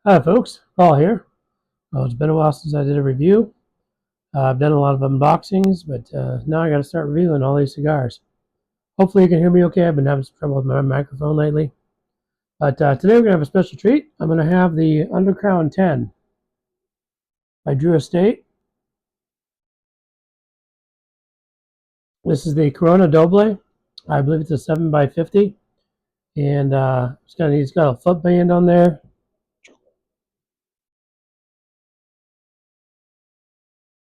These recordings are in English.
Hi folks, Paul here. Well, it's been a while since I did a review. I've done a lot of unboxings, but now I got to start reviewing all these cigars. Hopefully you can hear me okay. I've been having some trouble with my microphone lately. But today we're going to have a special treat. I'm going to have the Undercrown 10 by Drew Estate. This is the Corona Doble. I believe it's a 7x50. And he's got a footband on there.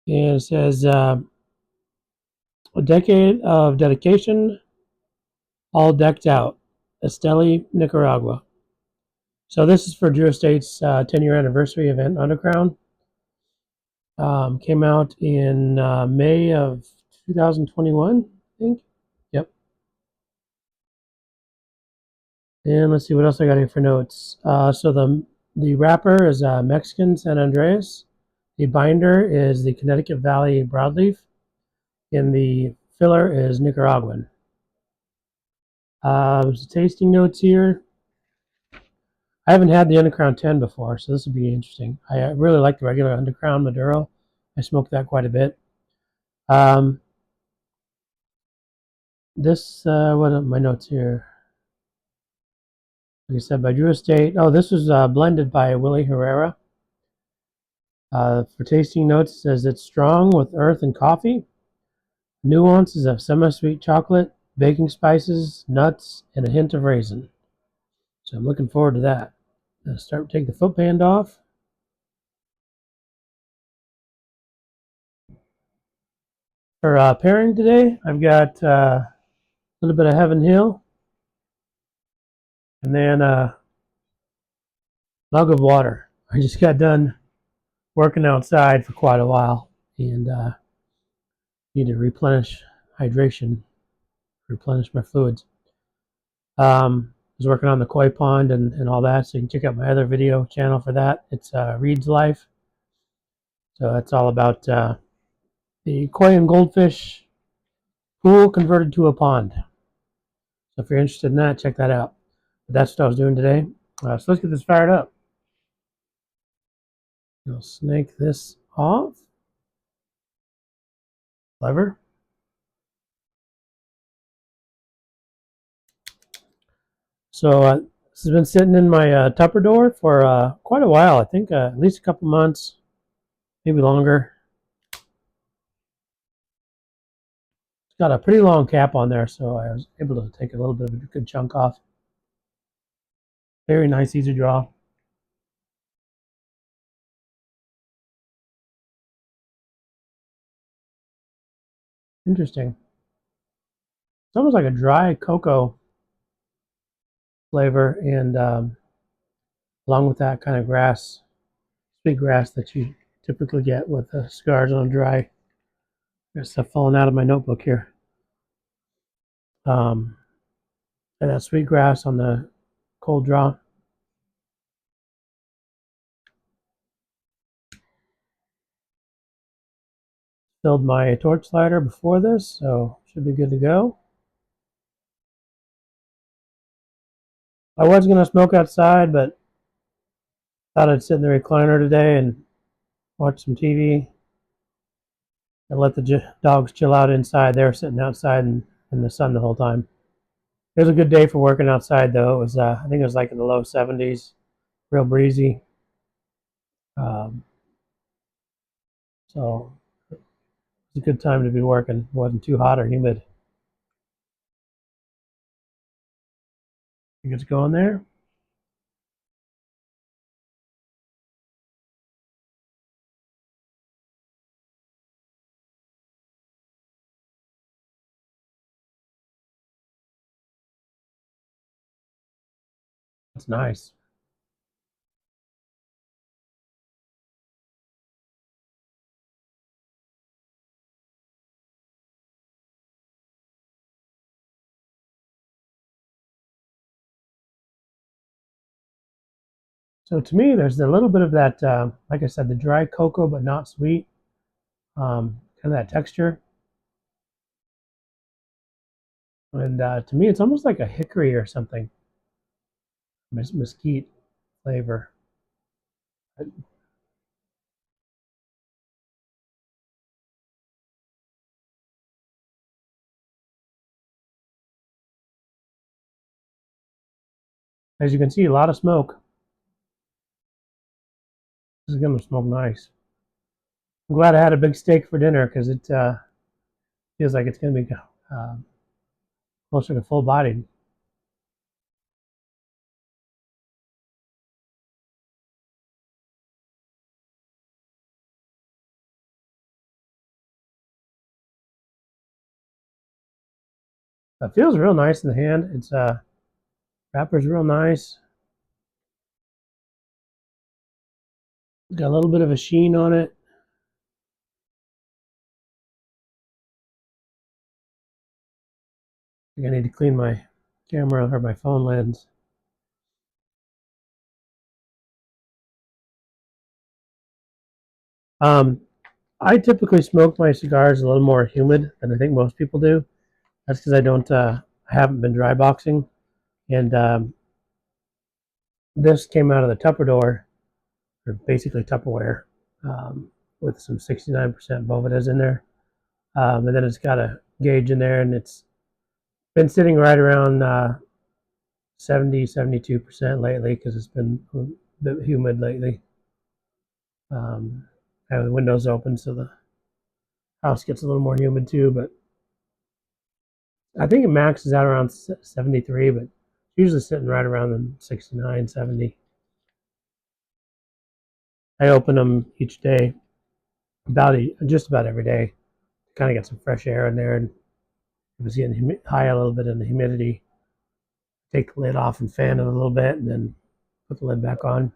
And it says, a decade of dedication, all decked out. Esteli, Nicaragua. So this is for Drew Estate's 10-year anniversary event, Undercrown. Came out in May of 2021, I think. Yep. And let's see what else I got here for notes. So the wrapper is Mexican San Andreas. The binder is the Connecticut Valley broadleaf. And the filler is Nicaraguan. There's tasting notes here. I haven't had the Undercrown 10 before, so this will be interesting. I really like the regular Undercrown Maduro. I smoke that quite a bit. Um, what are my notes here? Like I said, by Drew Estate. Oh, this was blended by Willie Herrera. For tasting notes, it says it's strong with earth and coffee. Nuances of semi-sweet chocolate, baking spices, nuts, and a hint of raisin. So I'm looking forward to that. Take the footband off. For pairing today, I've got a little bit of Heaven Hill, and then a mug of water. I just got done working outside for quite a while, and need to replenish hydration, replenish my fluids. I was working on the koi pond and all that, so you can check out my other video channel for that. It's Reed's Life. So that's all about the koi and goldfish pool converted to a pond. So if you're interested in that, check that out. But that's what I was doing today. So let's get this fired up. I'll snake this off. Lever. So this has been sitting in my Tupperware for quite a while. I think at least a couple months, maybe longer. It's got a pretty long cap on there, so I was able to take a little bit of a good chunk off. Very nice, easy draw. Interesting. It's almost like a dry cocoa flavor, and along with that kind of grass, sweet grass that you typically get with cigars on dry. There's stuff falling out of my notebook here. And that sweet grass on the cold draw. Filled my torch lighter before this, so should be good to go. I was going to smoke outside, but thought I'd sit in the recliner today and watch some TV and let the dogs chill out inside. They were sitting outside in the sun the whole time. It was a good day for working outside, though. It was, I think it was like in the low 70s, real breezy. Um, so it was a good time to be working. It wasn't too hot or humid. You get to go in there. It's nice. So to me, there's a little bit of that, like I said, the dry cocoa, but not sweet, kind of that texture. And to me, it's almost like a hickory or something, mesquite flavor. As you can see, a lot of smoke. This is gonna smoke nice. I'm glad I had a big steak for dinner because it feels like it's gonna be uh, closer to full bodied. It feels real nice in the hand. It's wrapper's real nice. Got a little bit of a sheen on it. I think I need to clean my camera or my phone lens. Um, I typically smoke my cigars a little more humid than I think most people do. That's because I haven't been dry boxing, and this came out of the Tupperware, or basically Tupperware, with some 69% Bovedas in there, and then it's got a gauge in there, and it's been sitting right around 72% lately because it's been a bit humid lately. I have the windows open so the house gets a little more humid too, but I think it maxes out around 73, but usually sitting right around the 69, 70. I open them each day, just about every day, to kind of get some fresh air in there. And if it's getting high a little bit in the humidity, take the lid off and fan it a little bit, and then put the lid back on.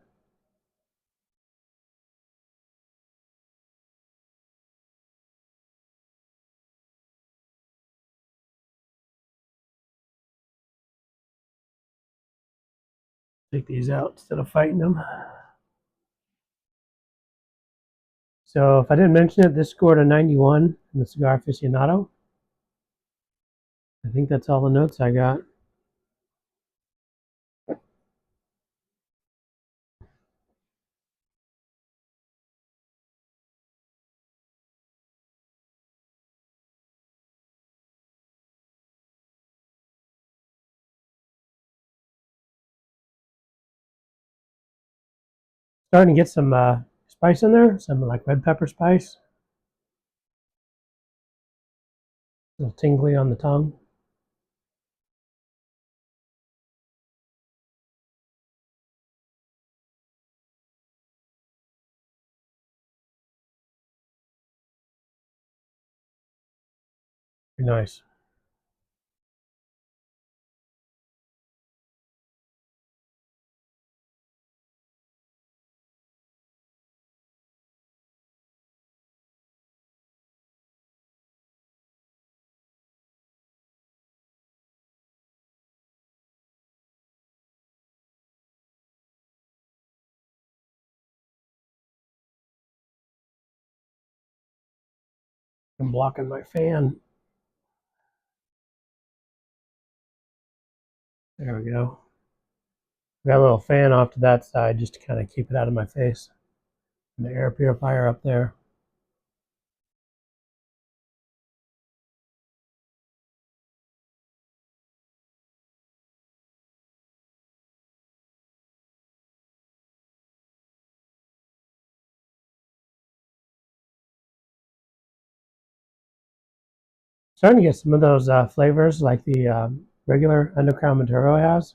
Take these out instead of fighting them. So if I didn't mention it, this scored a 91 in the Cigar Aficionado. I think that's all the notes I got. Starting to get some spice in there, some like red pepper spice. A little tingly on the tongue. Very nice. I'm blocking my fan. There we go. Got a little fan off to that side just to kind of keep it out of my face. And the air purifier up there. Starting to get some of those flavors like the regular Undercrown Maduro has.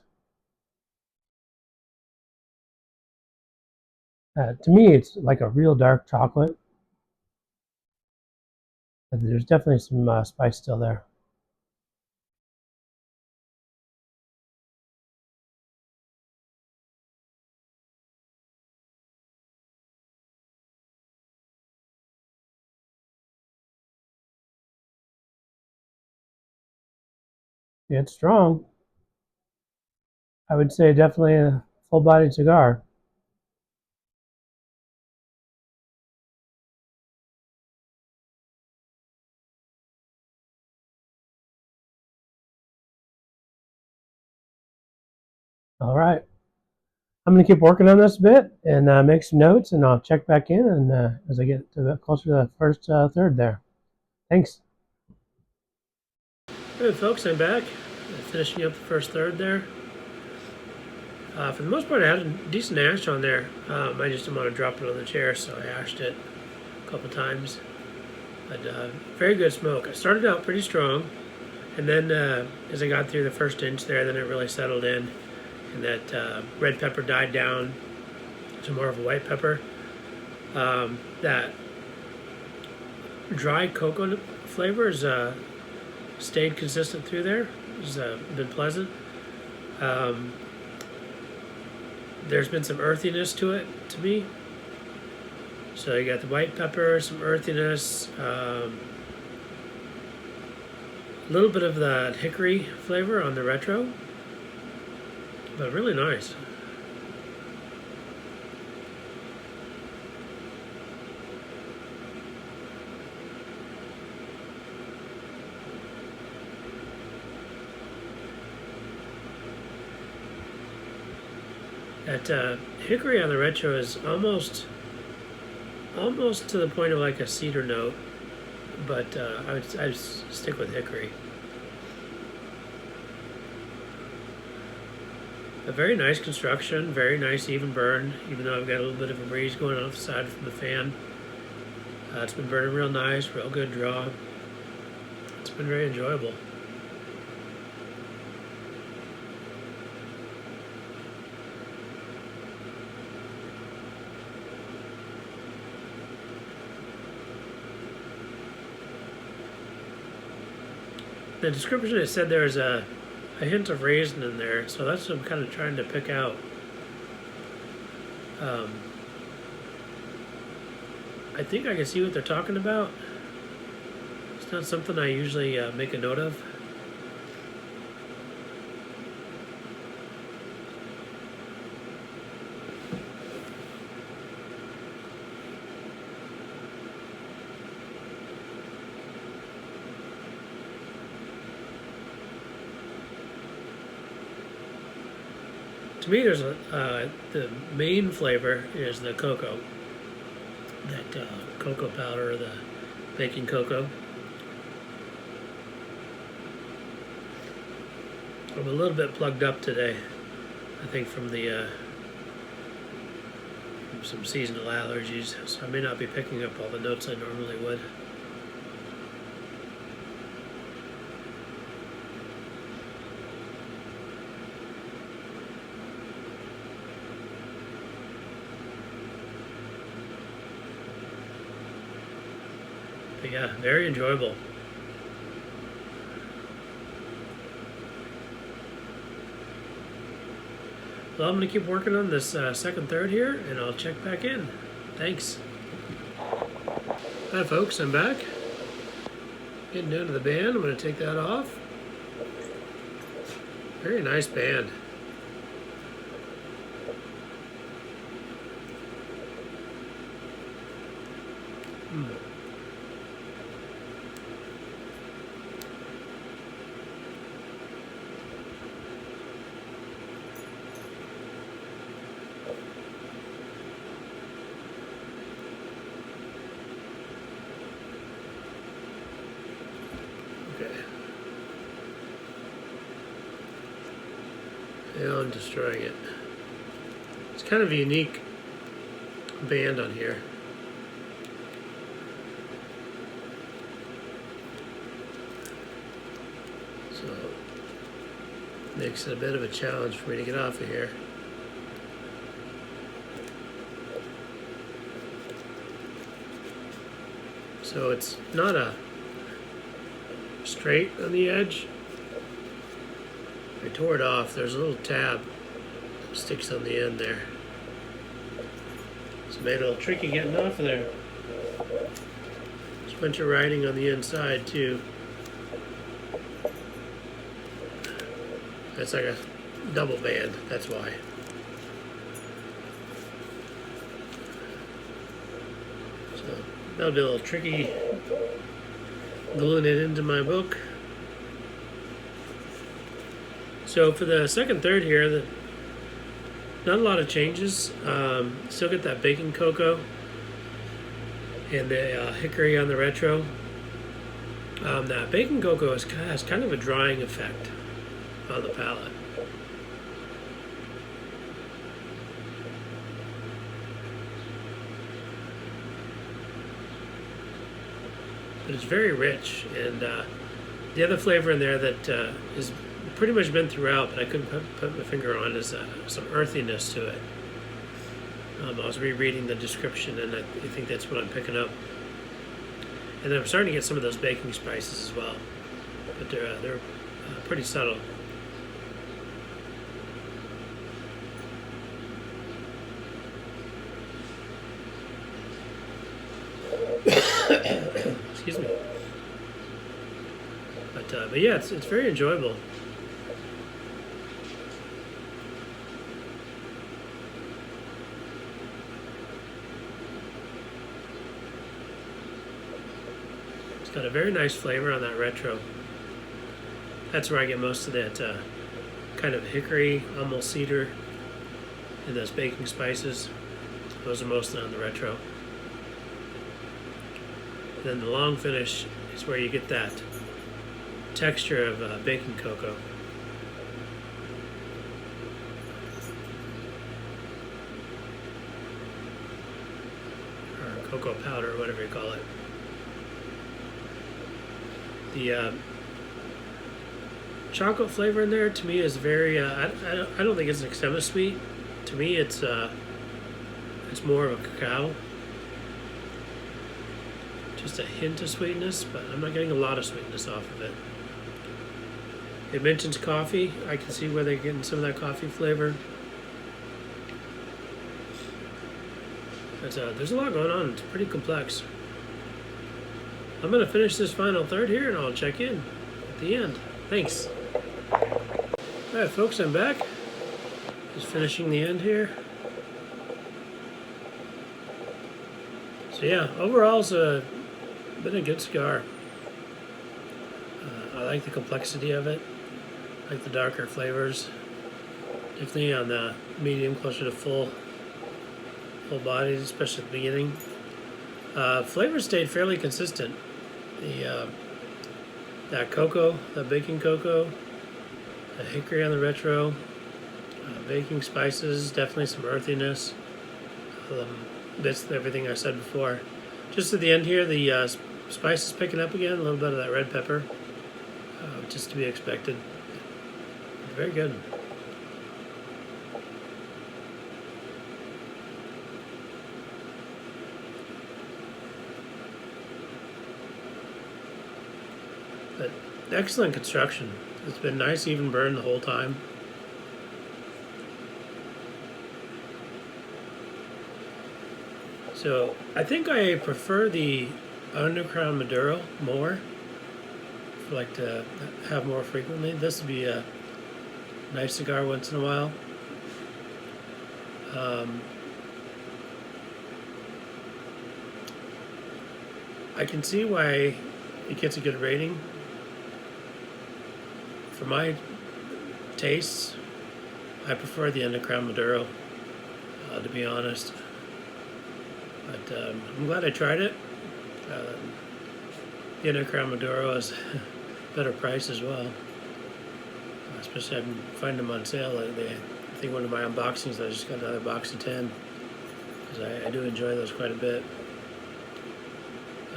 To me, it's like a real dark chocolate. But there's definitely some spice still there. Yeah, it's strong. I would say definitely a full-bodied cigar. All right. I'm going to keep working on this a bit and make some notes, and I'll check back in and as I get closer to the first third there. Thanks. All right, folks, I'm back. Finishing up the first third there. For the most part, I had a decent ash on there. I just didn't want to drop it on the chair, so I ashed it a couple times. But very good smoke. I started out pretty strong, and then as I got through the first inch there, then it really settled in, and that red pepper died down to more of a white pepper. That dry cocoa flavor has stayed consistent through there. It's been pleasant. There's been some earthiness to it, to me. So you got the white pepper, some earthiness, a little bit of that hickory flavor on the retro, but really nice. That hickory on the retro is almost to the point of like a cedar note, but I'd stick with hickory. A very nice construction, very nice even burn, even though I've got a little bit of a breeze going off the side from the fan. It's been burning real nice, real good draw. It's been very enjoyable. The description, it said there's a hint of raisin in there, so that's what I'm kind of trying to pick out. I think I can see what they're talking about. It's not something I usually make a note of. To me, there's the main flavor is the cocoa, that cocoa powder, or the baking cocoa. I'm a little bit plugged up today, I think from the from some seasonal allergies, so I may not be picking up all the notes I normally would. But yeah, very enjoyable. Well, I'm going to keep working on this second third here, and I'll check back in. Thanks. Hi folks, I'm back. Getting down to the band. I'm going to take that off. Very nice band. Now I'm destroying it. It's kind of a unique band on here. So makes it a bit of a challenge for me to get off of here. So it's not a straight on the edge. I tore it off. There's a little tab that sticks on the end there. It's made it a little tricky getting off of there. There's a bunch of writing on the inside too. That's like a double band, that's why. So that'll be a little tricky gluing it into my book. So for the second third here, Not a lot of changes. Still get that baking cocoa and the hickory on the retro. That baking cocoa has kind of a drying effect on the palate. But it's very rich, and the other flavor in there that is pretty much been throughout, but I couldn't put my finger on, is some earthiness to it. I was rereading the description, and I think that's what I'm picking up. And I'm starting to get some of those baking spices as well, but they're pretty subtle. Excuse me. But yeah, it's very enjoyable. It's got a very nice flavor on that retro. That's where I get most of that kind of hickory, almost cedar, and those baking spices. Those are mostly on the retro. And then the long finish is where you get that texture of baking cocoa. Or cocoa powder, or whatever you call it. The chocolate flavor in there, to me, is very, I don't think it's an extremely sweet. To me, it's more of a cacao. Just a hint of sweetness, but I'm not getting a lot of sweetness off of it. It mentions coffee. I can see where they're getting some of that coffee flavor. But there's a lot going on. It's pretty complex. I'm going to finish this final third here, and I'll check in at the end. Thanks. Alright, folks, I'm back. Just finishing the end here. So yeah, overall, it's been a good cigar. I like the complexity of it. I like the darker flavors. Definitely on the medium, closer to full bodies, especially at the beginning. Flavor stayed fairly consistent. That cocoa, that baking cocoa, the hickory on the retro, baking spices, definitely some earthiness. That's everything I said before. Just at the end here, the spice is picking up again, a little bit of that red pepper, just to be expected. Very good. But excellent construction. It's been nice even burn the whole time. So I think I prefer the Undercrown Maduro more. I like to have more frequently. This would be a nice cigar once in a while. I can see why it gets a good rating. For my tastes, I prefer the Undercrown Maduro, to be honest. But I'm glad I tried it. The Undercrown Maduro is a better price as well. Especially I can find them on sale. I think one of my unboxings, I just got another box of 10. Because I do enjoy those quite a bit.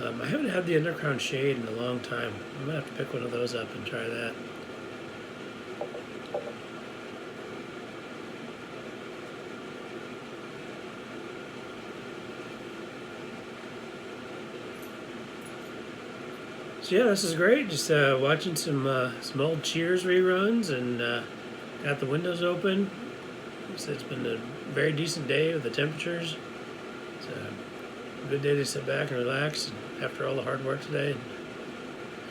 I haven't had the Undercrown Shade in a long time. I'm going to have to pick one of those up and try that. So yeah, this is great. Just watching some old Cheers reruns, and got the windows open. So it's been a very decent day with the temperatures. It's a good day to sit back and relax after all the hard work today and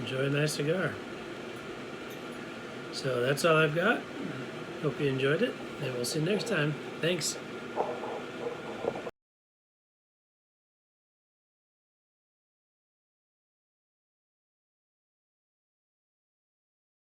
enjoy a nice cigar. So that's all I've got. Hope you enjoyed it, and we'll see you next time. Thanks.